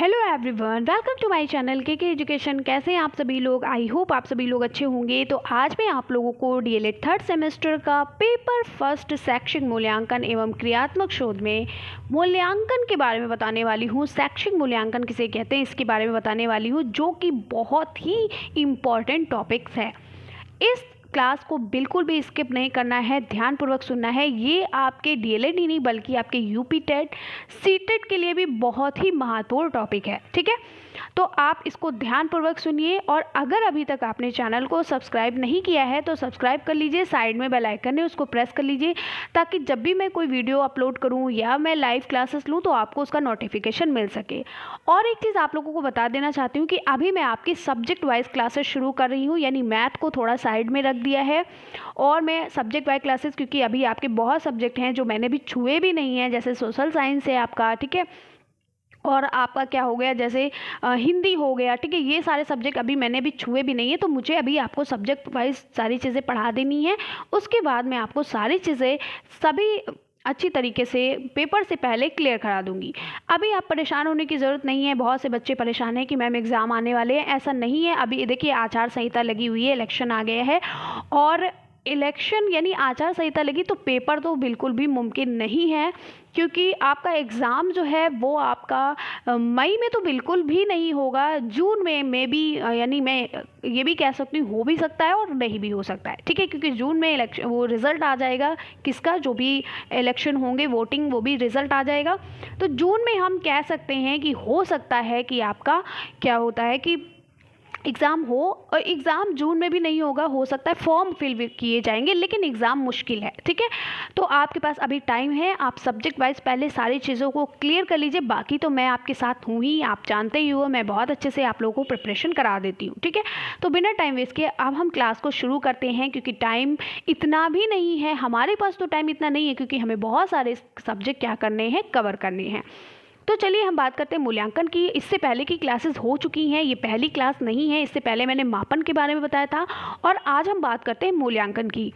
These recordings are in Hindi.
Hello everyone, welcome to my channel K education. कैसे हैं आप सभी लोग? आई होप आप सभी लोग अच्छे होंगे। तो आज मैं आप लोगों को डीएलएड थर्ड सेमेस्टर का पेपर फर्स्ट शैक्षिक मूल्यांकन एवं क्रियात्मक शोध में मूल्यांकन के बारे में बताने वाली हूँ। शैक्षिक मूल्यांकन किसे कहते हैं इसके बारे में बताने वाली हूँ, जो कि बहुत ही इम्पॉर्टेंट टॉपिक्स है। इस क्लास को बिल्कुल भी स्किप नहीं करना है, ध्यानपूर्वक सुनना है। ये आपके डीएलएड ही नहीं बल्कि आपके यूपी टेट सीटेट के लिए भी बहुत ही महत्वपूर्ण टॉपिक है। ठीक है, तो आप इसको ध्यानपूर्वक सुनिए। और अगर अभी तक आपने चैनल को सब्सक्राइब नहीं किया है तो सब्सक्राइब कर लीजिए, साइड में बेल आइकन है उसको प्रेस कर लीजिए, ताकि जब भी मैं कोई वीडियो अपलोड करूं या मैं लाइव क्लासेस लूं तो आपको उसका नोटिफिकेशन मिल सके। और एक चीज़ आप लोगों को बता देना चाहती हूँ कि अभी मैं आपकी सब्जेक्ट वाइज क्लासेस शुरू कर रही हूँ, यानी मैथ को थोड़ा साइड में रख दिया है और मैं सब्जेक्ट वाइज क्लासेस, क्योंकि अभी आपके बहुत सब्जेक्ट हैं जो मैंने भी छुए भी नहीं हैं, जैसे सोशल साइंस है आपका, ठीक है, और आपका क्या हो गया जैसे हिंदी हो गया, ठीक है, ये सारे सब्जेक्ट अभी मैंने भी छुए भी नहीं है। तो मुझे अभी आपको सब्जेक्ट वाइज सारी चीज़ें पढ़ा देनी है, उसके बाद मैं आपको सारी चीज़ें सभी अच्छी तरीके से पेपर से पहले क्लियर करा दूंगी। अभी आप परेशान होने की ज़रूरत नहीं है। बहुत से बच्चे परेशान हैं कि मैम एग्ज़ाम आने वाले हैं, ऐसा नहीं है। अभी देखिए आचार संहिता लगी हुई है, इलेक्शन आ गया है, और इलेक्शन यानी आचार संहिता लगी तो पेपर तो बिल्कुल भी मुमकिन नहीं है, क्योंकि आपका एग्ज़ाम जो है वो आपका मई में तो बिल्कुल भी नहीं होगा, जून में भी, यानी मैं ये भी कह सकती हूँ हो भी सकता है और नहीं भी हो सकता है। ठीक है, क्योंकि जून में इलेक्शन वो रिज़ल्ट आ जाएगा, किसका जो भी इलेक्शन होंगे वोटिंग, वो भी रिज़ल्ट आ जाएगा। तो जून में हम कह सकते हैं कि हो सकता है कि आपका क्या होता है कि एग्ज़ाम हो, और एग्ज़ाम जून में भी नहीं होगा, हो सकता है फॉर्म फिल किए जाएंगे, लेकिन एग्ज़ाम मुश्किल है। ठीक है, तो आपके पास अभी टाइम है, आप सब्जेक्ट वाइज पहले सारी चीज़ों को क्लियर कर लीजिए। बाकी तो मैं आपके साथ हूँ ही, आप जानते ही हो, मैं बहुत अच्छे से आप लोगों को प्रिपरेशन करा देती हूँ। ठीक है, तो बिना टाइम वेस्ट किए अब हम क्लास को शुरू करते हैं, क्योंकि टाइम इतना भी नहीं है हमारे पास, तो टाइम इतना नहीं है क्योंकि हमें बहुत सारे सब्जेक्ट क्या करने हैं, कवर करने हैं। तो चलिए हम बात करते हैं मूल्यांकन की। इससे पहले की क्लासेस हो चुकी हैं, ये पहली क्लास नहीं है। इससे पहले मैंने मापन के बारे में बताया था, और आज हम बात करते हैं मूल्यांकन की।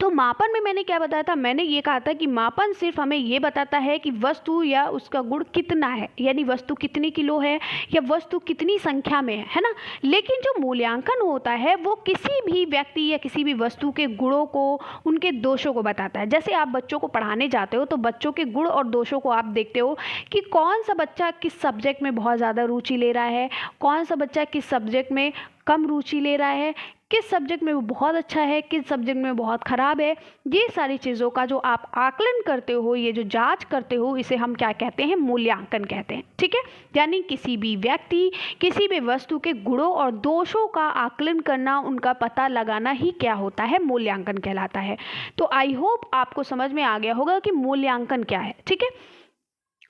तो मापन में मैंने क्या बताया था? मैंने ये कहा था कि मापन सिर्फ हमें ये बताता है कि वस्तु या उसका गुण कितना है, यानी वस्तु कितनी किलो है या वस्तु कितनी संख्या में है ना। लेकिन जो मूल्यांकन होता है वो किसी भी व्यक्ति या किसी भी वस्तु के गुणों को, उनके दोषों को बताता है। जैसे आप बच्चों को पढ़ाने जाते हो तो बच्चों के गुण और दोषों को आप देखते हो कि कौन सा बच्चा किस सब्जेक्ट में बहुत ज़्यादा रुचि ले रहा है, कौन सा बच्चा किस सब्जेक्ट में कम रुचि ले रहा है, किस सब्जेक्ट में वो बहुत अच्छा है, किस सब्जेक्ट में बहुत ख़राब है। ये सारी चीज़ों का जो आप आकलन करते हो, ये जो जांच करते हो, इसे हम क्या कहते हैं? मूल्यांकन कहते हैं। ठीक है, यानी किसी भी व्यक्ति, किसी भी वस्तु के गुणों और दोषों का आकलन करना, उनका पता लगाना ही क्या होता है? मूल्यांकन कहलाता है। तो आई होप आपको समझ में आ गया होगा कि मूल्यांकन क्या है। ठीक है,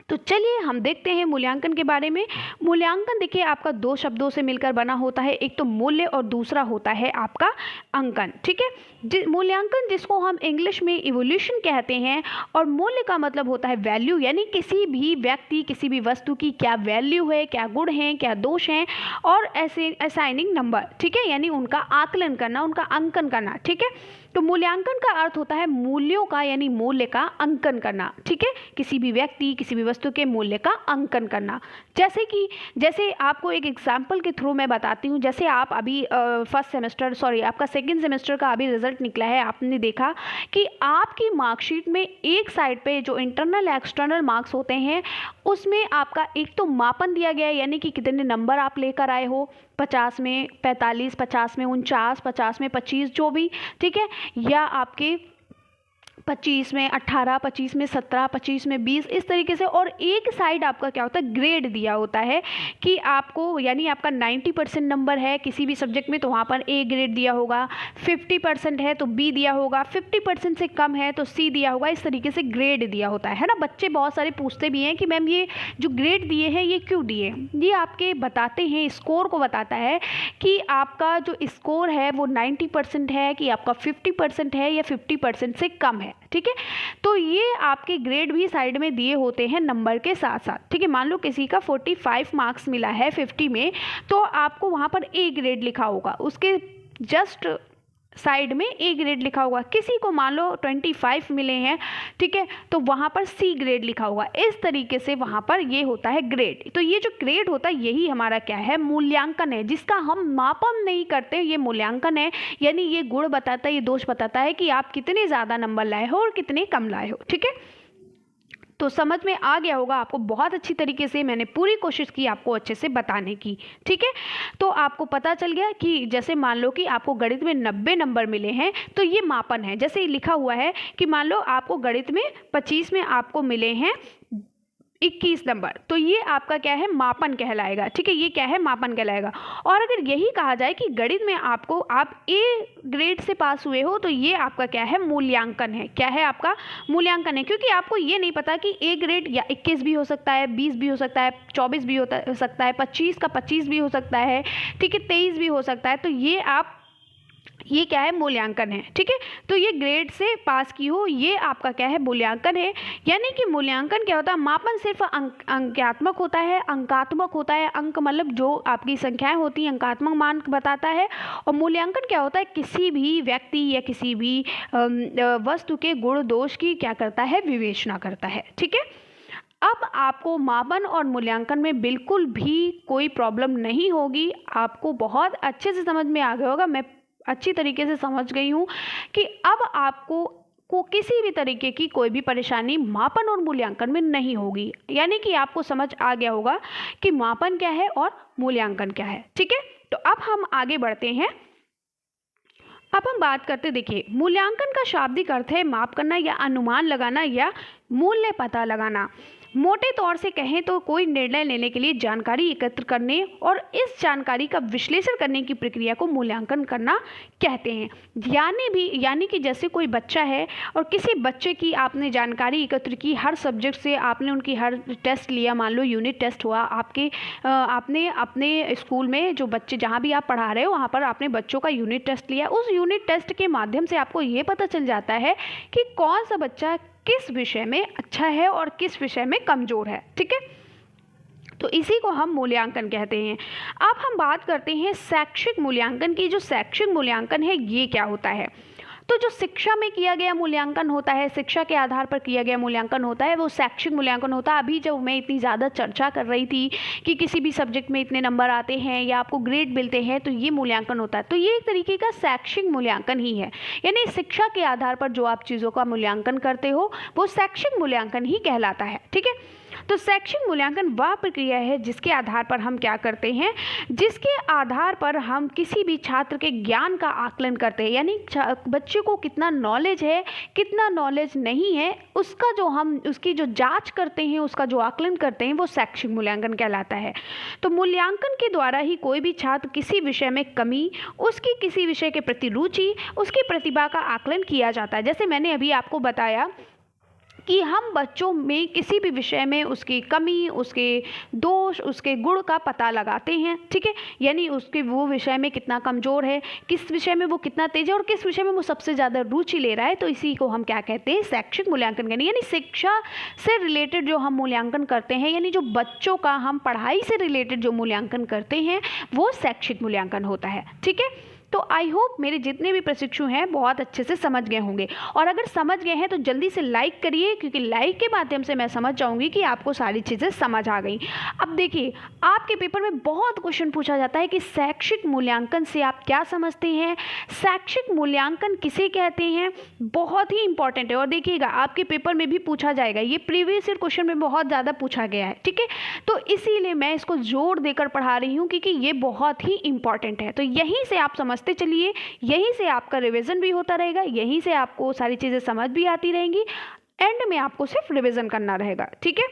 तो चलिए हम देखते हैं मूल्यांकन के बारे में। मूल्यांकन देखिए आपका दो शब्दों से मिलकर बना होता है, एक तो मूल्य और दूसरा होता है आपका अंकन। ठीक है, मूल्यांकन जिसको हम इंग्लिश में इवोल्यूशन कहते हैं, और मूल्य का मतलब होता है वैल्यू, यानी किसी भी व्यक्ति, किसी भी वस्तु की क्या वैल्यू है, क्या गुण हैं, क्या दोष हैं, और ऐसे असाइनिंग नंबर। ठीक है, यानी उनका आकलन करना, उनका अंकन करना। ठीक है, तो मूल्यांकन का अर्थ होता है मूल्यों का, यानी मूल्य का अंकन करना। ठीक है, किसी भी व्यक्ति, किसी भी वस्तु के मूल्य का अंकन करना। जैसे आपको एक एग्जांपल के थ्रू मैं बताती हूँ। जैसे आप अभी आपका सेकंड सेमेस्टर का अभी रिजल्ट निकला है, आपने देखा कि आपकी मार्कशीट में एक साइड पे जो इंटरनल एक्सटर्नल मार्क्स होते हैं, उसमें आपका एक तो मापन दिया गया है, यानी कि कितने नंबर आप लेकर आए हो, 50 में 45, 50 में 49, 50 में 25, जो भी। ठीक है, या आपके 25 में 18, 25 में 17, 25 में 20, इस तरीके से। और एक साइड आपका क्या होता है? ग्रेड दिया होता है कि आपको, यानी आपका 90% नंबर है किसी भी सब्जेक्ट में तो वहाँ पर ए ग्रेड दिया होगा, 50% है तो बी दिया होगा, 50% से कम है तो सी दिया होगा। इस तरीके से ग्रेड दिया होता है ना। बच्चे बहुत सारे पूछते भी हैं कि मैम ये जो ग्रेड दिए हैं ये क्यों दिए? ये आपके बताते हैं, स्कोर को बताता है कि आपका जो स्कोर है वो 90% है कि आपका 50% है या 50% से कम है। ठीक है, तो ये आपके ग्रेड भी साइड में दिए होते हैं नंबर के साथ साथ। ठीक है, मान लो किसी का 45 मार्क्स मिला है 50 में, तो आपको वहाँ पर ए ग्रेड लिखा होगा, उसके जस्ट साइड में ए ग्रेड लिखा होगा। किसी को मान लो 25 मिले हैं, ठीक है, तो वहाँ पर सी ग्रेड लिखा होगा। इस तरीके से वहाँ पर ये होता है ग्रेड। तो ये जो ग्रेड होता है यही हमारा क्या है, मूल्यांकन है, जिसका हम मापन नहीं करते, ये मूल्यांकन है। यानी ये गुण बताता है, ये दोष बताता है कि आप कितने ज़्यादा नंबर लाए हो और कितने कम लाए हो, ठीक है। तो समझ में आ गया होगा आपको, बहुत अच्छी तरीके से मैंने पूरी कोशिश की आपको अच्छे से बताने की, ठीक है। तो आपको पता चल गया कि जैसे मान लो कि आपको गणित में 90 नंबर मिले हैं, तो ये मापन है। जैसे लिखा हुआ है कि मान लो आपको गणित में 25 में आपको मिले हैं 21 नंबर, तो ये आपका क्या है, मापन कहलाएगा, ठीक है। ये क्या है, मापन कहलाएगा। और अगर यही कहा जाए कि गणित में आपको आप ए ग्रेड से पास हुए हो, तो ये आपका क्या है, मूल्यांकन है। क्या है, आपका मूल्यांकन है, क्योंकि आपको ये नहीं पता कि ए ग्रेड या 21 भी हो सकता है, 20 भी हो सकता है, 24 भी हो सकता है, 25 का 25 भी हो सकता है, ठीक है, 23 भी हो सकता है। तो ये क्या है, मूल्यांकन है, ठीक है। तो ये ग्रेड से पास की हो, ये आपका क्या है, मूल्यांकन है। यानी कि मूल्यांकन क्या होता है, मापन सिर्फ अंकात्मक होता है, अंकात्मक होता है। अंक मतलब जो आपकी संख्याएं होती हैं, अंकात्मक मान बताता है। और मूल्यांकन क्या होता है, किसी भी व्यक्ति या किसी भी वस्तु के गुण दोष की क्या करता है, विवेचना करता है, ठीक है। अब आपको मापन और मूल्यांकन में बिल्कुल भी कोई प्रॉब्लम नहीं होगी, आपको बहुत अच्छे से समझ में आ गया होगा। मैं अच्छी तरीके से समझ गई हूँ कि अब आपको किसी भी तरीके की कोई भी परेशानी मापन और मूल्यांकन में नहीं होगी। यानी कि आपको समझ आ गया होगा कि मापन क्या है और मूल्यांकन क्या है, ठीक है। तो अब हम आगे बढ़ते हैं। अब हम बात करते, देखिए, मूल्यांकन का शाब्दिक अर्थ है माप करना या अनुमान लगाना या मूल्य पता लगाना। मोटे तौर से कहें तो कोई निर्णय लेने के लिए जानकारी एकत्र करने और इस जानकारी का विश्लेषण करने की प्रक्रिया को मूल्यांकन करना कहते हैं। यानी कि जैसे कोई बच्चा है और किसी बच्चे की आपने जानकारी एकत्र की, हर सब्जेक्ट से आपने उनकी हर टेस्ट लिया, मान लो यूनिट टेस्ट हुआ आपने अपने स्कूल में जो बच्चे जहाँ भी आप पढ़ा रहे हो वहाँ पर आपने बच्चों का यूनिट टेस्ट लिया। उस यूनिट टेस्ट के माध्यम से आपको ये पता चल जाता है कि कौन सा बच्चा किस विषय में अच्छा है और किस विषय में कमज़ोर है, ठीक है। तो इसी को हम मूल्यांकन कहते हैं। अब हम बात करते हैं शैक्षिक मूल्यांकन की। जो शैक्षिक मूल्यांकन है ये क्या होता है, तो जो शिक्षा में किया गया मूल्यांकन होता है, शिक्षा के आधार पर किया गया मूल्यांकन होता है, वो शैक्षिक मूल्यांकन होता है। अभी जब मैं इतनी ज़्यादा चर्चा कर रही थी कि किसी भी सब्जेक्ट में इतने नंबर आते हैं या आपको ग्रेड मिलते हैं, तो ये मूल्यांकन होता है। तो ये एक तरीके का शैक्षिक मूल्यांकन ही है। यानी शिक्षा के आधार पर जो आप चीज़ों का मूल्यांकन करते हो वो शैक्षिक मूल्यांकन ही कहलाता है, ठीक है। तो शैक्षिक मूल्यांकन वह प्रक्रिया है जिसके आधार पर हम क्या करते हैं, जिसके आधार पर हम किसी भी छात्र के ज्ञान का आकलन करते हैं। यानी बच्चे को कितना नॉलेज है, कितना नॉलेज नहीं है, उसकी जो जांच करते हैं, उसका जो आकलन करते हैं, वो शैक्षिक मूल्यांकन कहलाता है। तो मूल्यांकन के द्वारा ही कोई भी छात्र किसी विषय में कमी, उसकी किसी विषय के प्रति रुचि, उसकी प्रतिभा का आकलन किया जाता है। जैसे मैंने अभी आपको बताया कि हम बच्चों में किसी भी विषय में उसकी कमी, उसके दोष, उसके गुण का पता लगाते हैं, ठीक है। यानी उसके वो विषय में कितना कमज़ोर है, किस विषय में वो कितना तेज है और किस विषय में वो सबसे ज़्यादा रुचि ले रहा है। तो इसी को हम क्या कहते हैं, शैक्षिक मूल्यांकन कहते हैं। यानी शिक्षा से रिलेटेड जो हम मूल्यांकन करते हैं, यानी जो बच्चों का हम पढ़ाई से रिलेटेड जो मूल्यांकन करते हैं, वो शैक्षिक मूल्यांकन होता है, ठीक है। तो आई होप मेरे जितने भी प्रशिक्षु हैं बहुत अच्छे से समझ गए होंगे। और अगर समझ गए हैं तो जल्दी से लाइक करिए, क्योंकि लाइक के माध्यम से मैं समझ जाऊंगी कि आपको सारी चीज़ें समझ आ गई। अब देखिए, आपके पेपर में बहुत क्वेश्चन पूछा जाता है कि शैक्षिक मूल्यांकन से आप क्या समझते हैं, शैक्षिक मूल्यांकन किसे कहते हैं। बहुत ही इंपॉर्टेंट है और देखिएगा आपके पेपर में भी पूछा जाएगा। ये प्रीवियस ईयर क्वेश्चन में बहुत ज़्यादा पूछा गया है, ठीक है। तो इसीलिए मैं इसको जोर देकर पढ़ा रही हूँ, क्योंकि ये बहुत ही इंपॉर्टेंट है। तो यहीं से आप समझते चलिए, यहीं से आपका रिवीजन भी होता रहेगा, यहीं से आपको सारी चीज़ें समझ भी आती रहेंगी। एंड में आपको सिर्फ रिवीजन करना रहेगा, ठीक है।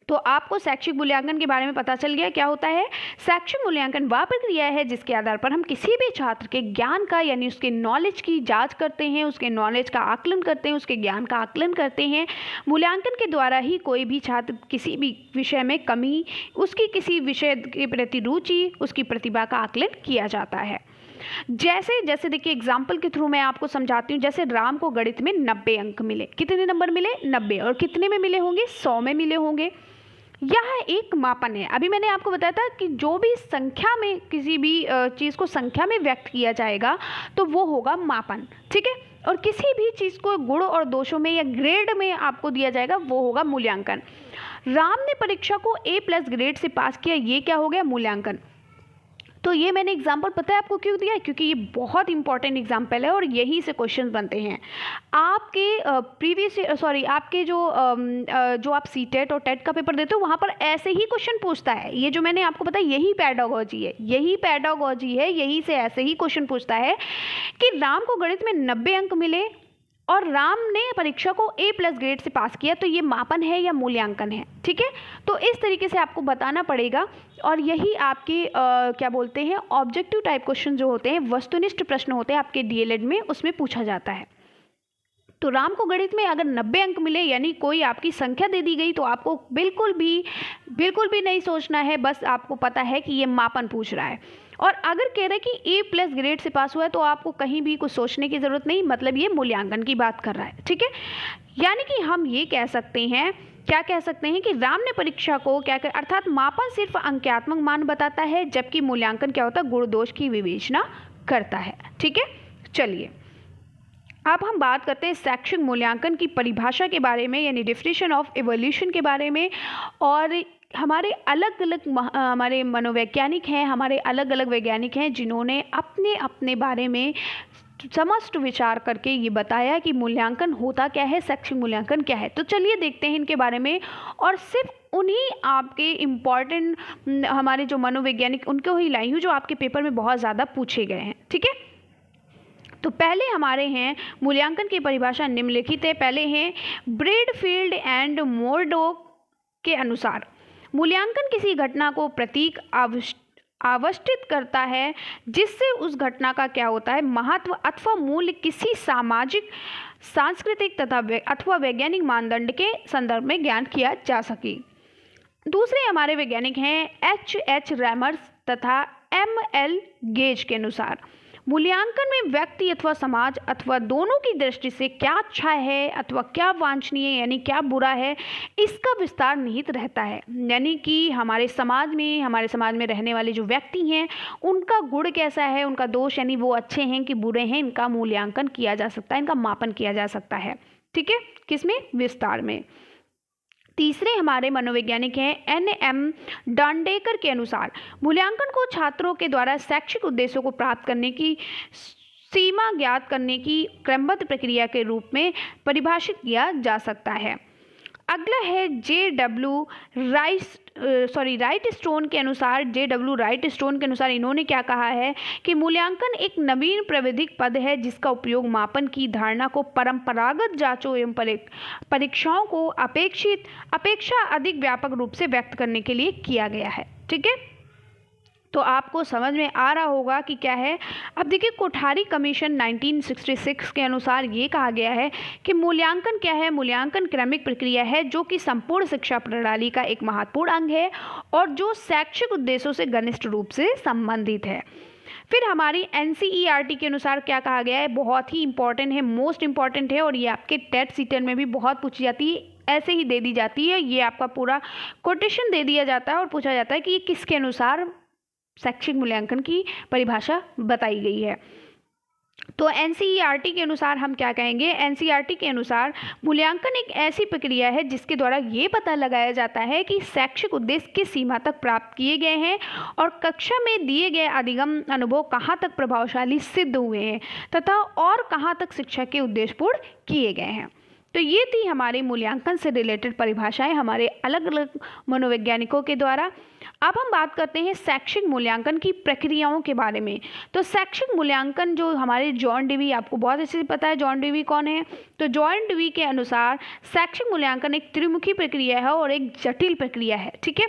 तो आपको शैक्षिक मूल्यांकन के बारे में पता चल गया क्या होता है। शैक्षिक मूल्यांकन वह प्रक्रिया है जिसके आधार पर हम किसी भी छात्र के ज्ञान का, यानी उसके नॉलेज की जांच करते हैं, उसके नॉलेज का आकलन करते हैं, उसके ज्ञान का आकलन करते हैं। मूल्यांकन के द्वारा ही कोई भी छात्र किसी भी विषय में कमी, उसकी किसी विषय के प्रति रुचि, उसकी प्रतिभा का आकलन किया जाता है। जैसे देखिए एग्जाम्पल के थ्रू मैं आपको समझाती हूँ। जैसे राम को गणित में 90 अंक मिले, कितने नंबर मिले, 90, और कितने में मिले होंगे, 100 में मिले होंगे। यह एक मापन है। अभी मैंने आपको बताया था कि जो भी संख्या में किसी भी चीज़ को संख्या में व्यक्त किया जाएगा तो वो होगा मापन, ठीक है। और किसी भी चीज़ को गुण और दोषों में या ग्रेड में आपको दिया जाएगा वो होगा मूल्यांकन। राम ने परीक्षा को A+ ग्रेड से पास किया, ये क्या हो गया? मूल्यांकन। तो ये मैंने एग्जाम्पल पता है आपको क्यों दिया है? क्योंकि ये बहुत इंपॉर्टेंट एग्जाम्पल है और यहीं से क्वेश्चन बनते हैं। आपके आपके जो आप सीटेट और टेट का पेपर देते हो वहाँ पर ऐसे ही क्वेश्चन पूछता है। ये जो मैंने आपको बताया यही पैडागोजी है, यहीं से ऐसे ही क्वेश्चन पूछता है कि राम को गणित में 90 अंक मिले और राम ने परीक्षा को A+ ग्रेड से पास किया, तो ये मापन है या मूल्यांकन है, ठीक है। तो इस तरीके से आपको बताना पड़ेगा और यही आपके क्या बोलते हैं ऑब्जेक्टिव टाइप क्वेश्चन जो होते हैं, वस्तुनिष्ठ प्रश्न होते हैं आपके DLED में, उसमें पूछा जाता है। तो राम को गणित में अगर 90 अंक मिले यानी कोई आपकी संख्या दे दी गई तो आपको बिल्कुल भी नहीं सोचना है, बस आपको पता है कि ये मापन पूछ रहा है। और अगर कह रहे हैं कि A+ ग्रेड से पास हुआ है तो आपको कहीं भी कुछ सोचने की ज़रूरत नहीं, मतलब ये मूल्यांकन की बात कर रहा है, ठीक है। यानी कि हम ये कह सकते हैं, क्या कह सकते हैं कि राम ने परीक्षा को क्या कर, अर्थात मापन सिर्फ अंक्यात्मक मान बताता है जबकि मूल्यांकन क्या होता है? गुण दोष की विवेचना करता है, ठीक है। चलिए अब हम बात करते हैं शैक्षिक मूल्यांकन की परिभाषा के बारे में, यानी डेफिनेशन ऑफ इवोल्यूशन के बारे में। और हमारे हमारे मनोवैज्ञानिक हैं, हमारे अलग अलग वैज्ञानिक हैं जिन्होंने अपने अपने बारे में समस्त विचार करके ये बताया कि मूल्यांकन होता क्या है, शैक्षिक मूल्यांकन क्या है। तो चलिए देखते हैं इनके बारे में, और सिर्फ उन्हीं आपके इम्पॉर्टेंट हमारे जो मनोवैज्ञानिक उनको ही लाई हूँ जो आपके पेपर में बहुत ज़्यादा पूछे गए हैं, ठीक है। तो पहले हमारे हैं मूल्यांकन की परिभाषा निम्नलिखित है। पहले हैं ब्रेडफील्ड एंड मोरडॉक के अनुसार मूल्यांकन किसी घटना को प्रतीक आवष्टित करता है जिससे उस घटना का क्या होता है? महत्व अथवा मूल्य किसी सामाजिक, सांस्कृतिक तथा अथवा वैज्ञानिक मानदंड के संदर्भ में ज्ञान किया जा सके। दूसरे हमारे वैज्ञानिक हैं H.H. रैमर्स तथा M.L. गेज के अनुसार मूल्यांकन में व्यक्ति अथवा समाज अथवा दोनों की दृष्टि से क्या अच्छा है अथवा क्या वांछनीय यानी क्या बुरा है, इसका विस्तार निहित रहता है। यानी कि हमारे समाज में रहने वाले जो व्यक्ति हैं उनका गुण कैसा है, उनका दोष यानी वो अच्छे हैं कि बुरे हैं, इनका मूल्यांकन किया जा सकता है, इनका मापन किया जा सकता है, ठीक है। किसमें? विस्तार में। तीसरे हमारे मनोवैज्ञानिक हैं N.M. डांडेकर के अनुसार मूल्यांकन को छात्रों के द्वारा शैक्षिक उद्देश्यों को प्राप्त करने की सीमा ज्ञात करने की क्रमबद्ध प्रक्रिया के रूप में परिभाषित किया जा सकता है। अगला है राइट स्टोन के अनुसार इन्होंने क्या कहा है कि मूल्यांकन एक नवीन प्राविधिक पद है जिसका उपयोग मापन की धारणा को परंपरागत जांचों एवं परीक्षाओं को अपेक्षा अधिक व्यापक रूप से व्यक्त करने के लिए किया गया है, ठीक है। तो आपको समझ में आ रहा होगा कि क्या है। अब देखिए कोठारी कमीशन 1966 के अनुसार ये कहा गया है कि मूल्यांकन क्या है? मूल्यांकन क्रमिक प्रक्रिया है जो कि संपूर्ण शिक्षा प्रणाली का एक महत्वपूर्ण अंग है और जो शैक्षिक उद्देश्यों से घनिष्ठ रूप से संबंधित है। फिर हमारी NCERT के अनुसार क्या कहा गया है? बहुत ही इंपॉर्टेंट है, मोस्ट इंपॉर्टेंट है और ये आपके टेट सीटेट में भी बहुत पूछी जाती है, ऐसे ही दे दी जाती है। ये आपका पूरा कोटेशन दे दिया जाता है और पूछा जाता है कि ये किसके अनुसार शैक्षिक मूल्यांकन की परिभाषा बताई गई है। तो NCERT के अनुसार हम क्या कहेंगे? NCERT के अनुसार मूल्यांकन एक ऐसी प्रक्रिया है जिसके द्वारा ये पता लगाया जाता है कि शैक्षिक उद्देश्य किस सीमा तक प्राप्त किए गए हैं और कक्षा में दिए गए अधिगम अनुभव कहाँ तक प्रभावशाली सिद्ध हुए हैं तथा और कहाँ तक शिक्षा के उद्देश्य पूर्ण किए गए हैं। तो ये थी हमारी मूल्यांकन से रिलेटेड परिभाषाएं हमारे अलग अलग मनोवैज्ञानिकों के द्वारा। अब हम बात करते हैं शैक्षिक मूल्यांकन की प्रक्रियाओं के बारे में। तो शैक्षिक मूल्यांकन जो हमारे जॉन डेवी, आपको बहुत अच्छे से पता है जॉन डेवी कौन है। तो जॉन डेवी के अनुसार शैक्षिक मूल्यांकन एक त्रिमुखी प्रक्रिया है और एक जटिल प्रक्रिया है, ठीक है।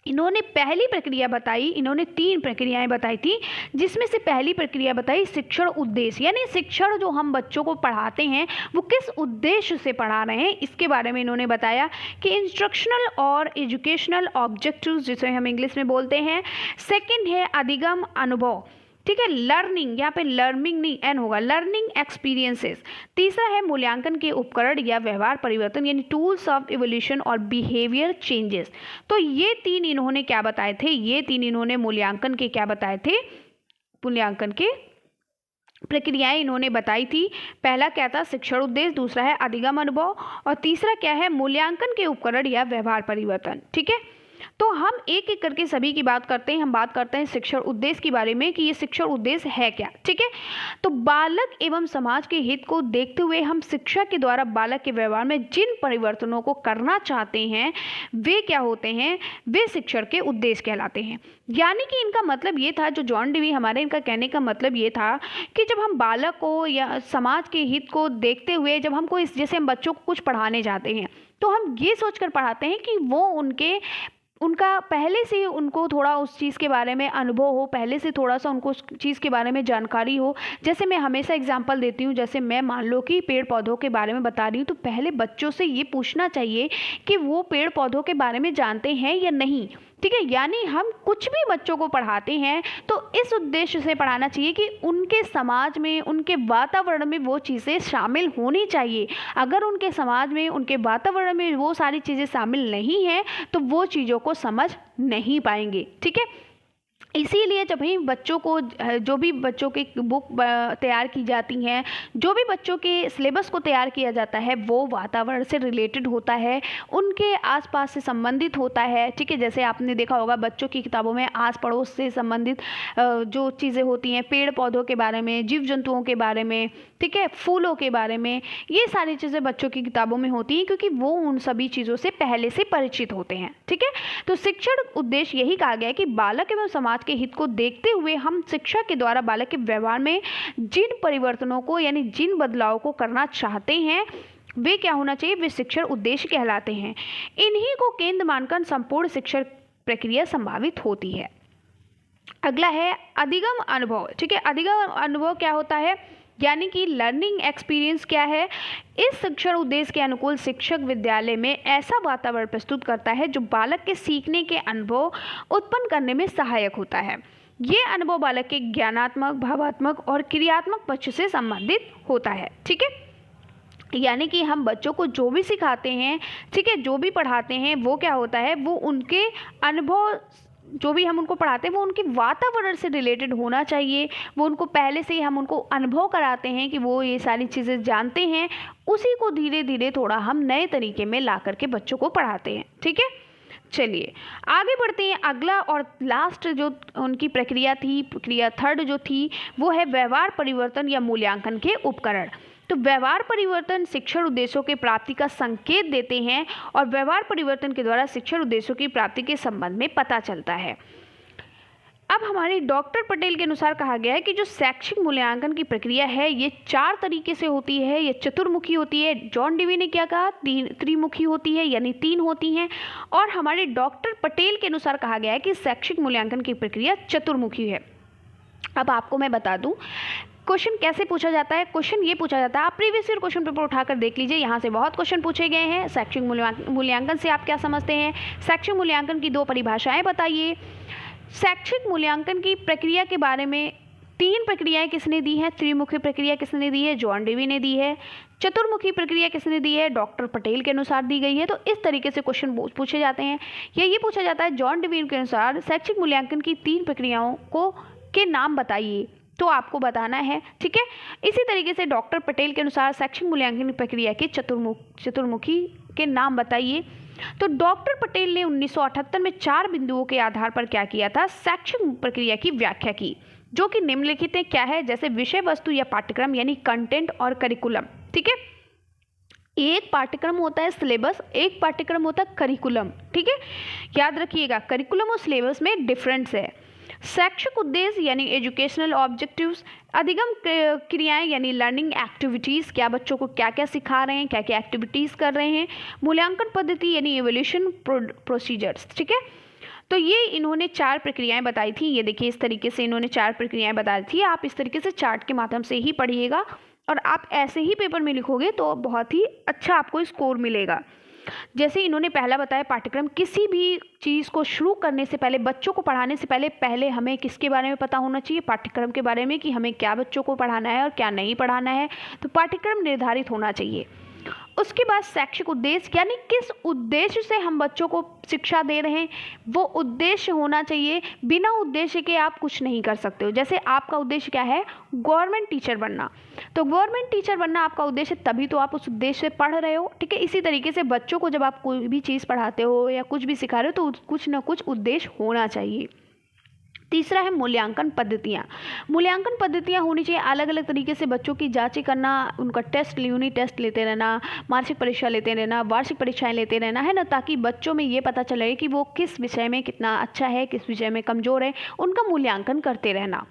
इन्होंने पहली प्रक्रिया बताई, इन्होंने 3 प्रक्रियाएं बताई थी, जिसमें से पहली प्रक्रिया बताई शिक्षण उद्देश्य, यानी शिक्षण जो हम बच्चों को पढ़ाते हैं वो किस उद्देश्य से पढ़ा रहे हैं, इसके बारे में इन्होंने बताया कि इंस्ट्रक्शनल और एजुकेशनल ऑब्जेक्टिव्स जिसे हम इंग्लिश में बोलते हैं। सेकंड है अधिगम अनुभव, ठीक है। लर्निंग, यहाँ पे लर्निंग नहीं एन होगा, लर्निंग एक्सपीरियंसेस। तीसरा है मूल्यांकन के उपकरण या व्यवहार परिवर्तन यानी टूल्स ऑफ इवोल्यूशन और बिहेवियर चेंजेस। तो ये तीन इन्होंने क्या बताए थे, ये तीन इन्होंने मूल्यांकन के क्या बताए थे, मूल्यांकन के प्रक्रियाएं इन्होंने बताई थी। पहला क्या था, शिक्षण उद्देश्य, दूसरा है अधिगम अनुभव, और तीसरा क्या है, मूल्यांकन के उपकरण या व्यवहार परिवर्तन। ठीक है, तो हम एक एक करके सभी की बात करते हैं। हम बात करते हैं शिक्षण उद्देश्य के बारे में कि ये शिक्षण उद्देश्य है क्या। ठीक है, तो बालक एवं समाज के हित को देखते हुए हम शिक्षा के द्वारा बालक के व्यवहार में जिन परिवर्तनों को करना चाहते हैं वे क्या होते हैं, वे शिक्षण के उद्देश्य कहलाते हैं। यानी कि इनका मतलब ये था, जो जॉन डेवी हमारे इनका कहने का मतलब ये था कि जब हम बालक को या समाज के हित को देखते हुए जब हम कोई, जैसे हम बच्चों को कुछ पढ़ाने जाते हैं तो हम ये सोचकर पढ़ाते हैं कि वो उनका पहले से उनको थोड़ा उस चीज़ के बारे में अनुभव हो, पहले से थोड़ा सा उनको उस चीज़ के बारे में जानकारी हो। जैसे मैं हमेशा एग्जांपल देती हूँ, जैसे मैं मान लो कि पेड़ पौधों के बारे में बता रही हूँ, तो पहले बच्चों से ये पूछना चाहिए कि वो पेड़ पौधों के बारे में जानते हैं या नहीं। ठीक है, यानी हम कुछ भी बच्चों को पढ़ाते हैं तो इस उद्देश्य से पढ़ाना चाहिए कि उनके समाज में, उनके वातावरण में वो चीज़ें शामिल होनी चाहिए। अगर उनके समाज में, उनके वातावरण में वो सारी चीज़ें शामिल नहीं हैं तो वो चीज़ों को समझ नहीं पाएंगे। ठीक है, इसीलिए जब भी बच्चों को, जो भी बच्चों की बुक तैयार की जाती हैं, जो भी बच्चों के सिलेबस को तैयार किया जाता है, वो वातावरण से रिलेटेड होता है, उनके आसपास से संबंधित होता है। ठीक है, जैसे आपने देखा होगा बच्चों की किताबों में आस पड़ोस से संबंधित जो चीज़ें होती हैं, पेड़ पौधों के बारे में, जीव जंतुओं के बारे में, ठीक है, फूलों के बारे में, ये सारी चीज़ें बच्चों की किताबों में होती हैं क्योंकि वो उन सभी चीज़ों से पहले से परिचित होते हैं। ठीक है, तो शिक्षण उद्देश्य यही कहा गया है कि बालक एवं समाज के हित को देखते हुए हम शिक्षा के द्वारा बालक के व्यवहार में जिन परिवर्तनों को यानी जिन बदलाव को करना चाहते हैं वे क्या होना चाहिए, वे शिक्षण उद्देश्य कहलाते हैं। इन्हीं को केंद्र मानकर संपूर्ण शिक्षण प्रक्रिया संभावित होती है। अगला है अधिगम अनुभव। ठीक है, अधिगम अनुभव क्या होता है, यानी कि लर्निंग एक्सपीरियंस क्या है। इस शिक्षण उद्देश्य के अनुकूल शिक्षक विद्यालय में ऐसा वातावरण प्रस्तुत करता है जो बालक के सीखने के अनुभव उत्पन्न करने में सहायक होता है। ये अनुभव बालक के ज्ञानात्मक, भावात्मक और क्रियात्मक पक्ष से संबंधित होता है। ठीक है, यानी कि हम बच्चों को जो भी सिखाते हैं, ठीक है, जो भी पढ़ाते हैं, वो क्या होता है, वो उनके अनुभव, जो भी हम उनको पढ़ाते हैं वो उनके वातावरण से रिलेटेड होना चाहिए। वो उनको पहले से ही हम उनको अनुभव कराते हैं कि वो ये सारी चीज़ें जानते हैं, उसी को धीरे धीरे थोड़ा हम नए तरीके में ला करके बच्चों को पढ़ाते हैं। ठीक है, चलिए आगे बढ़ते हैं। अगला और लास्ट जो उनकी प्रक्रिया थी, प्रक्रिया थर्ड जो थी, वो है व्यवहार परिवर्तन या मूल्यांकन के उपकरण। तो व्यवहार परिवर्तन शिक्षण उद्देश्यों के प्राप्ति का संकेत देते हैं और व्यवहार परिवर्तन के द्वारा शिक्षण उद्देश्यों की प्राप्ति के संबंध में पता चलता है। अब हमारे डॉक्टर पटेल के अनुसार कहा गया है कि जो शैक्षिक मूल्यांकन की प्रक्रिया है ये 4 तरीके से होती है, ये चतुर्मुखी होती है। जॉन डेवी ने क्या कहा, त्रिमुखी होती है, यानी 3 होती हैं। और हमारे डॉक्टर पटेल के अनुसार कहा गया है कि शैक्षिक मूल्यांकन की प्रक्रिया चतुर्मुखी है। अब आपको मैं बता दूं क्वेश्चन कैसे पूछा जाता है। क्वेश्चन ये पूछा जाता है, आप प्रीवियस ईयर क्वेश्चन पेपर उठाकर देख लीजिए, यहाँ से बहुत क्वेश्चन पूछे गए हैं। शैक्षिक मूल्यांकन से आप क्या समझते हैं, शैक्षिक मूल्यांकन की 2 परिभाषाएं बताइए। शैक्षिक मूल्यांकन की प्रक्रिया के बारे में 3 प्रक्रियाएं किसने दी हैं, त्रिमुखी प्रक्रिया किसने दी है, जॉन डेवी ने दी है। चतुर्मुखी प्रक्रिया किसने दी है, डॉक्टर पटेल के अनुसार दी गई है। तो इस तरीके से क्वेश्चन पूछे जाते हैं। ये पूछा जाता है जॉन डेवी के अनुसार शैक्षिक मूल्यांकन की 3 प्रक्रियाओं के नाम बताइए, तो आपको बताना है। ठीक है, इसी तरीके से डॉक्टर पटेल के अनुसार शैक्षिक मूल्यांकन प्रक्रिया के चतुर्मुखी के नाम बताइए। तो डॉक्टर पटेल ने 1978 में 4 बिंदुओं के आधार पर क्या किया था, शैक्षिक प्रक्रिया की व्याख्या की, जो कि निम्नलिखित क्या है, जैसे विषय वस्तु या पाठ्यक्रम यानी कंटेंट और करिकुलम। ठीक है, एक पाठ्यक्रम होता है सिलेबस, एक पाठ्यक्रम होता है करिकुलम। ठीक है, याद रखिएगा करिकुलम और सिलेबस में डिफरेंस है। शैक्षिक उद्देश्य यानी एजुकेशनल ऑब्जेक्टिव्स, अधिगम क्रियाएं यानी लर्निंग एक्टिविटीज़, क्या बच्चों को क्या क्या सिखा रहे हैं, क्या क्या एक्टिविटीज़ कर रहे हैं। मूल्यांकन पद्धति यानी इवैल्यूएशन प्रोसीजर्स। ठीक है, तो ये इन्होंने 4 प्रक्रियाएं बताई थी। ये देखिए इस तरीके से इन्होंने 4 प्रक्रियाएं बताई थी। आप इस तरीके से चार्ट के माध्यम से ही पढ़िएगा और आप ऐसे ही पेपर में लिखोगे तो बहुत ही अच्छा आपको स्कोर मिलेगा। जैसे इन्होंने पहला बताया पाठ्यक्रम, किसी भी चीज़ को शुरू करने से पहले, बच्चों को पढ़ाने से पहले हमें किसके बारे में पता होना चाहिए? पाठ्यक्रम के बारे में, कि हमें क्या बच्चों को पढ़ाना है और क्या नहीं पढ़ाना है। तो पाठ्यक्रम निर्धारित होना चाहिए। उसके बाद शैक्षिक उद्देश्य, यानी किस उद्देश्य से हम बच्चों को शिक्षा दे रहे हैं, वो उद्देश्य होना चाहिए। बिना उद्देश्य के आप कुछ नहीं कर सकते हो। जैसे आपका उद्देश्य क्या है? गवर्नमेंट टीचर बनना। तो गवर्नमेंट टीचर बनना आपका उद्देश्य, तभी तो आप उस उद्देश्य से पढ़ रहे हो। ठीक है, इसी तरीके से बच्चों को जब आप कोई भी चीज़ पढ़ाते हो या कुछ भी सिखा रहे हो तो कुछ ना कुछ उद्देश्य होना चाहिए। तीसरा है मूल्यांकन पद्धतियाँ। मूल्यांकन पद्धतियाँ होनी चाहिए अलग अलग तरीके से, बच्चों की जांचें करना, उनका टेस्ट, यूनिट टेस्ट लेते रहना, मासिक परीक्षा लेते रहना, वार्षिक परीक्षाएं लेते रहना, है ना, ताकि बच्चों में ये पता चले कि वो किस विषय में कितना अच्छा है, किस विषय में कमज़ोर है, उनका मूल्यांकन करते रहना।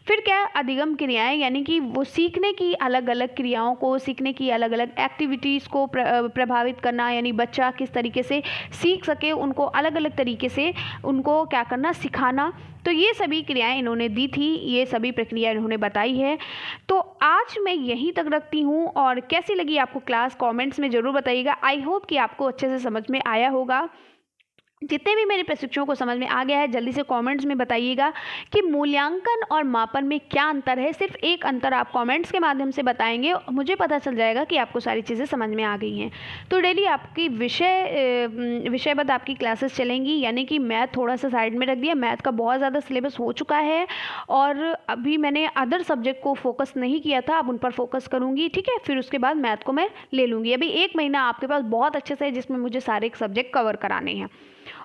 फिर क्या है? अधिगम क्रियाएं, यानी कि वो सीखने की अलग अलग क्रियाओं को, सीखने की अलग अलग एक्टिविटीज़ को प्रभावित करना, यानी बच्चा किस तरीके से सीख सके, उनको अलग अलग तरीके से उनको क्या करना, सिखाना। तो ये सभी क्रियाएं इन्होंने दी थी, ये सभी प्रक्रिया इन्होंने बताई है। तो आज मैं यहीं तक रखती हूँ, और कैसी लगी आपको क्लास कमेंट्स में ज़रूर बताइएगा। आई होप कि आपको अच्छे से समझ में आया होगा। जितने भी मेरे प्रशिक्षुओं को समझ में आ गया है, जल्दी से कमेंट्स में बताइएगा कि मूल्यांकन और मापन में क्या अंतर है। सिर्फ एक अंतर आप कमेंट्स के माध्यम से बताएंगे, मुझे पता चल जाएगा कि आपको सारी चीज़ें समझ में आ गई हैं। तो डेली आपकी विषयबद्ध आपकी क्लासेस चलेंगी, यानी कि मैथ थोड़ा सा साइड में रख दिया। मैथ का बहुत ज़्यादा सिलेबस हो चुका है और अभी मैंने अदर सब्जेक्ट को फोकस नहीं किया था, अब उन पर फोकस करूँगी। ठीक है, फिर उसके बाद मैथ को मैं ले लूँगी। अभी 1 महीना आपके पास बहुत अच्छे से है, जिसमें मुझे सारे सब्जेक्ट कवर कराने हैं।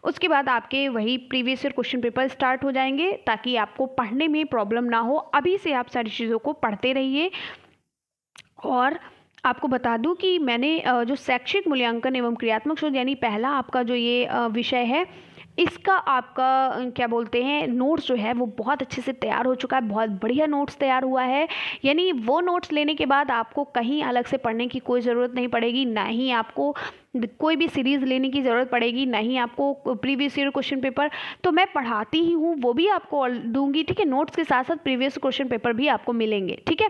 उसके बाद आपके वही previous year question paper start हो जाएंगे, ताकि आपको पढ़ने में प्रॉब्लम ना हो। अभी से आप सारी चीज़ों को पढ़ते रहिए। और आपको बता दूं कि मैंने जो शैक्षिक मूल्यांकन एवं क्रियात्मक शोध, यानी पहला आपका जो ये विषय है, इसका आपका क्या बोलते हैं, नोट्स जो है वो बहुत अच्छे से तैयार हो चुका है। बहुत बढ़िया नोट्स तैयार हुआ है, यानी वो नोट्स लेने के बाद आपको कहीं अलग से पढ़ने की कोई ज़रूरत नहीं पड़ेगी, ना ही आपको कोई भी सीरीज़ लेने की ज़रूरत पड़ेगी, ना ही आपको प्रीवियस ईयर क्वेश्चन पेपर तो मैं पढ़ाती ही हूँ, वो भी आपको दूंगी। ठीक है, नोट्स के साथ साथ प्रीवियस क्वेश्चन पेपर भी आपको मिलेंगे। ठीक है,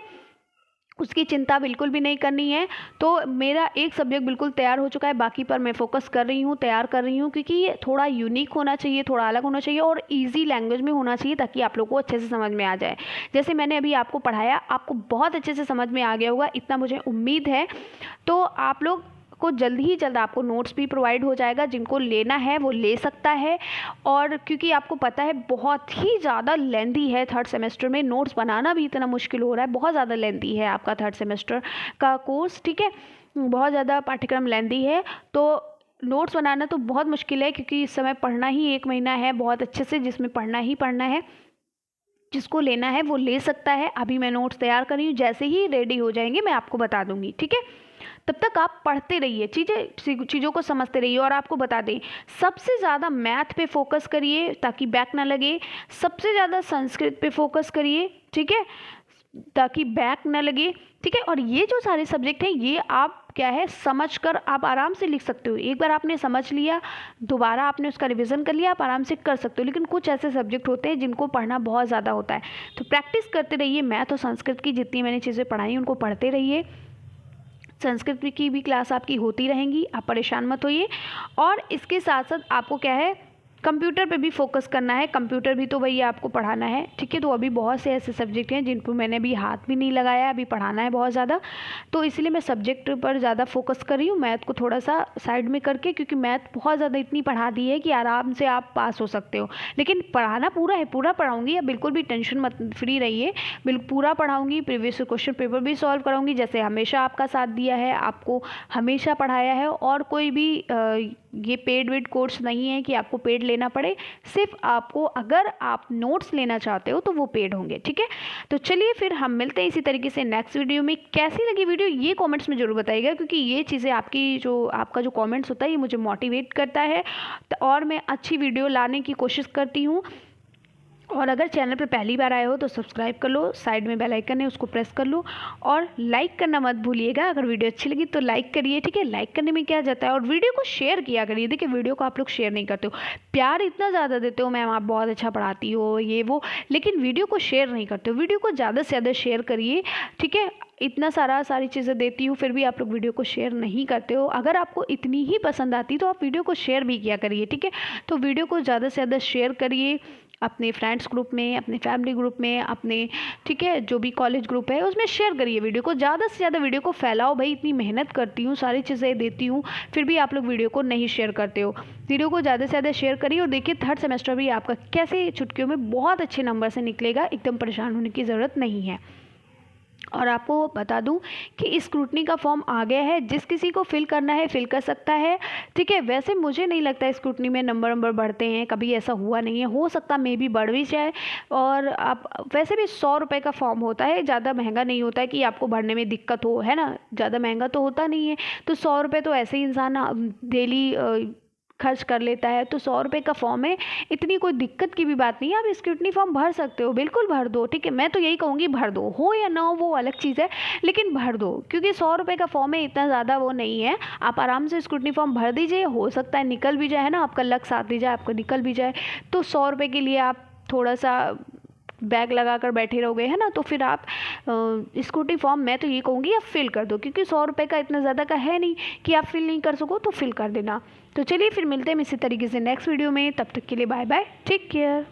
उसकी चिंता बिल्कुल भी नहीं करनी है। तो मेरा एक सब्जेक्ट बिल्कुल तैयार हो चुका है, बाकी पर मैं फोकस कर रही हूँ, तैयार कर रही हूँ, क्योंकि ये थोड़ा यूनिक होना चाहिए, थोड़ा अलग होना चाहिए और इजी लैंग्वेज में होना चाहिए, ताकि आप लोग को अच्छे से समझ में आ जाए। जैसे मैंने अभी आपको पढ़ाया, आपको बहुत अच्छे से समझ में आ गया होगा, इतना मुझे उम्मीद है। तो आप लोग को जल्द ही जल्द आपको नोट्स भी प्रोवाइड हो जाएगा, जिनको लेना है वो ले सकता है। और क्योंकि आपको पता है बहुत ही ज़्यादा लेंथी है थर्ड सेमेस्टर में, नोट्स बनाना भी इतना मुश्किल हो रहा है, बहुत ज़्यादा लेंथी है आपका थर्ड सेमेस्टर का कोर्स। ठीक है, बहुत ज़्यादा पाठ्यक्रम लेंथी है, तो नोट्स बनाना तो बहुत मुश्किल है, क्योंकि इस समय पढ़ना ही 1 महीना है बहुत अच्छे से, जिसमें पढ़ना ही पढ़ना है। जिसको लेना है वो ले सकता है। अभी मैं नोट्स तैयार कर रही हूँ, जैसे ही रेडी हो जाएंगे मैं आपको बता दूंगी। ठीक है, तब तक आप पढ़ते रहिए, चीज़ों को समझते रहिए। और आपको बता दें, सबसे ज़्यादा मैथ पे फोकस करिए ताकि बैक ना लगे, सबसे ज़्यादा संस्कृत पे फोकस करिए। ठीक है, ताकि बैक ना लगे। ठीक है, और ये जो सारे सब्जेक्ट हैं, ये आप क्या है समझकर आप आराम से लिख सकते हो। एक बार आपने समझ लिया, दोबारा आपने उसका रिवीजन कर लिया, आप आराम से कर सकते हो। लेकिन कुछ ऐसे सब्जेक्ट होते हैं जिनको पढ़ना बहुत ज़्यादा होता है, तो प्रैक्टिस करते रहिए। मैथ और संस्कृत की जितनी मैंने चीज़ें पढ़ाई उनको पढ़ते रहिए। संस्कृत की भी क्लास आपकी होती रहेंगी, आप परेशान मत होइए। और इसके साथ साथ आपको क्या है, कंप्यूटर पे भी फोकस करना है। कंप्यूटर भी तो भैया आपको पढ़ाना है। ठीक है, तो अभी बहुत से ऐसे सब्जेक्ट हैं जिन पर मैंने अभी हाथ भी नहीं लगाया, अभी पढ़ाना है बहुत ज़्यादा, तो इसलिए मैं सब्जेक्ट पर ज़्यादा फोकस कर रही हूँ, मैथ को थोड़ा सा साइड में करके, क्योंकि मैथ बहुत ज़्यादा इतनी पढ़ा दी है कि आराम से आप पास हो सकते हो। लेकिन पढ़ाना पूरा है, पूरा पढ़ाऊँगी, अब बिल्कुल भी टेंशन मत फ्री रहिए, बिल्कुल पूरा पढ़ाऊँगी। प्रीवियस क्वेश्चन पेपर भी सॉल्व कराऊँगी, जैसे हमेशा आपका साथ दिया है, आपको हमेशा पढ़ाया है। और कोई भी ये पेड वेड कोर्स नहीं है कि आपको पेड लेना पड़े, सिर्फ आपको अगर आप नोट्स लेना चाहते हो तो वो पेड होंगे। ठीक है, तो चलिए फिर हम मिलते हैं इसी तरीके से नेक्स्ट वीडियो में। कैसी लगी वीडियो ये कमेंट्स में ज़रूर बताइएगा, क्योंकि ये चीज़ें आपका जो कमेंट्स होता है ये मुझे मोटिवेट करता है, और मैं अच्छी वीडियो लाने की कोशिश करती हूँ। और अगर चैनल पे पहली बार आए हो तो सब्सक्राइब कर लो, साइड में बेल आइकन है उसको प्रेस कर लो, और लाइक करना मत भूलिएगा। अगर वीडियो अच्छी लगी तो लाइक करिए। ठीक है, लाइक करने में क्या जाता है, और वीडियो को शेयर किया करिए। देखिए, वीडियो को आप लोग शेयर नहीं करते हो, प्यार इतना ज़्यादा देते हो, मैम आप बहुत अच्छा पढ़ाती हो ये वो, लेकिन वीडियो को शेयर नहीं करते हो। वीडियो को ज़्यादा से ज़्यादा शेयर करिए। ठीक है, इतना सारी चीज़ें देती हूँ, फिर भी आप लोग वीडियो को शेयर नहीं करते हो। अगर आपको इतनी ही पसंद आती तो आप वीडियो को शेयर भी किया करिए, ठीक है। तो वीडियो को ज़्यादा से ज़्यादा शेयर करिए अपने फ्रेंड्स ग्रुप में, अपने फैमिली ग्रुप में, अपने, ठीक है, जो भी कॉलेज ग्रुप है उसमें शेयर करिए वीडियो को, ज़्यादा से ज़्यादा वीडियो को फैलाओ। भाई इतनी मेहनत करती हूँ, सारी चीज़ें देती हूँ, फिर भी आप लोग वीडियो को नहीं शेयर करते हो। वीडियो को ज़्यादा से ज़्यादा शेयर करिए और देखिए थर्ड सेमेस्टर भी आपका कैसे चुटकियों में बहुत अच्छे नंबर से निकलेगा। एकदम परेशान होने की ज़रूरत नहीं है। और आपको बता दूं कि स्क्रूटनी का फॉर्म आ गया है, जिस किसी को फिल करना है फिल कर सकता है, ठीक है। वैसे मुझे नहीं लगता स्क्रूटनी में नंबर बढ़ते हैं, कभी ऐसा हुआ नहीं है, हो सकता मे भी बढ़ भी जाए। और आप वैसे भी 100 रुपये का फॉर्म होता है, ज़्यादा महंगा नहीं होता है कि आपको भरने में दिक्कत हो, है ना, ज़्यादा महंगा तो होता नहीं है। तो 100 रुपये तो ऐसे ही इंसान डेली खर्च कर लेता है। तो 100 रुपये का फॉर्म है, इतनी कोई दिक्कत की भी बात नहीं है, आप स्क्रूटनी फॉर्म भर सकते हो, बिल्कुल भर दो, ठीक है। मैं तो यही कहूँगी भर दो, हो या ना हो वो अलग चीज़ है, लेकिन भर दो, क्योंकि 100 रुपये का फॉर्म है, इतना ज़्यादा वो नहीं है। आप आराम से स्क्रूटनी फॉर्म भर दीजिए, हो सकता है निकल भी जाए, है ना, आपका लक साथ दे जाए, आपको निकल भी जाए। तो 100 रुपये के लिए आप थोड़ा सा बैग लगा कर बैठे रहोगे, है ना, तो फिर आप स्कूटी फॉर्म, मैं तो ये कहूँगी आप फिल कर दो, क्योंकि 100 रुपये का इतना ज़्यादा का है नहीं कि आप फिल नहीं कर सको, तो फिल कर देना। तो चलिए फिर मिलते हैं इसी तरीके से नेक्स्ट वीडियो में, तब तक के लिए बाय बाय, टेक केयर।